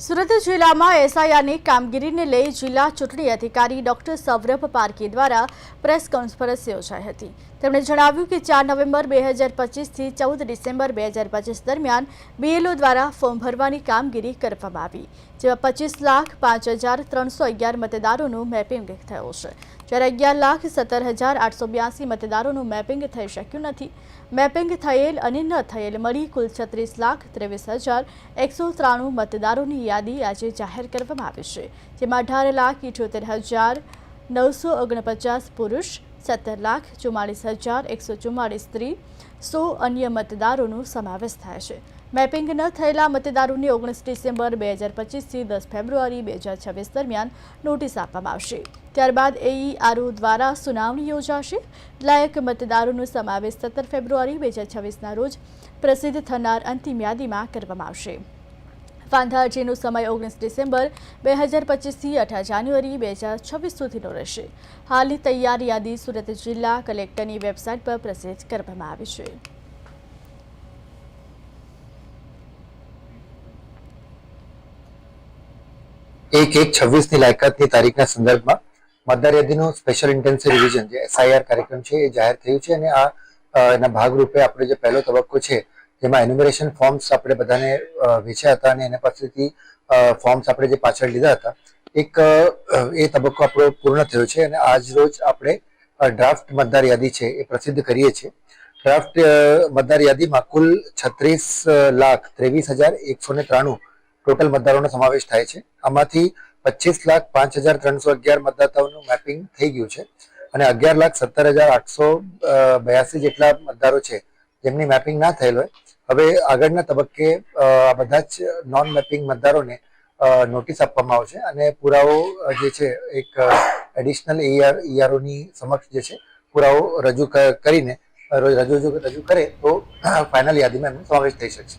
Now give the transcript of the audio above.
સુરત જિલ્લામાં એસઆઈઆરની કામગીરીને લઈ જિલ્લા ચૂંટણી અધિકારી ડોક્ટર સૌરભ પારકી દ્વારા પ્રેસ કોન્ફરન્સ યોજાઈ હતી। તેમણે જણાવ્યું કે 4 નવેમ્બર 2025 થી 14 ડિસેમ્બર 2025 દરમિયાન બીએલઓ દ્વારા ફોર્મ ભરવાની કામગીરી કરવામાં આવી, જેમાં 25,05,311 મતદારોનું મેપિંગ થયું છે, જ્યારે 11,17,882 મતદારોનું મેપિંગ થઈ શક્યું નથી। મેપિંગ થયેલ અને ન થયેલ મળી કુલ 36,23,193 મતદારોની યાદી આજે જાહેર કરવામાં આવી છે, જેમાં 18,78,949 પુરુષ, 17,44,144 સ્ત્રી, 100 અન્ય મતદારોનો સમાવેશ થાય છે। મેપિંગ ન થયેલા મતદારોને 19 ડિસેમ્બર 2025 થી 10 ફેબ્રુઆરી 2026 દરમિયાન નોટિસ આપવામાં આવશે। ત્યારબાદ એઈઆરઓ દ્વારા સુનાવણી યોજાશે। લાયક મતદારોનો સમાવેશ 17 ફેબ્રુઆરી 2026ના રોજ પ્રસિદ્ધ થનાર અંતિમ યાદીમાં કરવામાં આવશે। વાંધા અરજીનો સમય 19 ડિસેમ્બર 2025 થી 18 જાન્યુઆરી 2026 સુધીનો રહેશે। હાલની તૈયાર યાદી સુરત જિલ્લા કલેક્ટરની વેબસાઇટ પર પ્રસિદ્ધ કરવામાં આવી છે। एक 1/26 લાયકાતની તારીખના સંદર્ભમાં મતદાર યાદીનું સ્પેશિયલ ઇન્ટેન્સિવ રિવિઝન જે એસઆઈઆર કાર્યક્રમ છે એ જાહેર થયું છે અને એના ભાગરૂપે આપણે જે પહેલો તબક્કો છે જેમાં એન્યુમરેશન ફોર્મ્સ આપણે બધાને વેચ્યા હતા અને એના પાસેથી ફોર્મ્સ આપણે જે પાછળ લીધા હતા એ તબક્કો આપણો પૂર્ણ થયો છે અને આજ રોજ આપણે ડ્રાફ્ટ મતદાર યાદી છે એ પ્રસિદ્ધ કરીએ છીએ। ડ્રાફ્ટ મતદાર યાદીમાં કુલ 36,23,193 ટોટલ મતદારોનો સમાવેશ થાય છે। આમાંથી 25,05,311 મતદાતાઓનું મેપિંગ થઈ ગયું છે અને 11,17,882 જેટલા મતદારો છે જેમની મેપિંગ ના થયેલ હોય। હવે આગળના તબક્કે આ બધા જ નોન મેપિંગ મતદારોને નોટિસ આપવામાં આવશે અને પુરાવો જે છે એક એડિશનલ ઈઆરઓની સમક્ષ જે છે પુરાવો રજૂ કરે તો ફાઇનલ યાદીમાં એમનો સમાવેશ થઈ શકશે।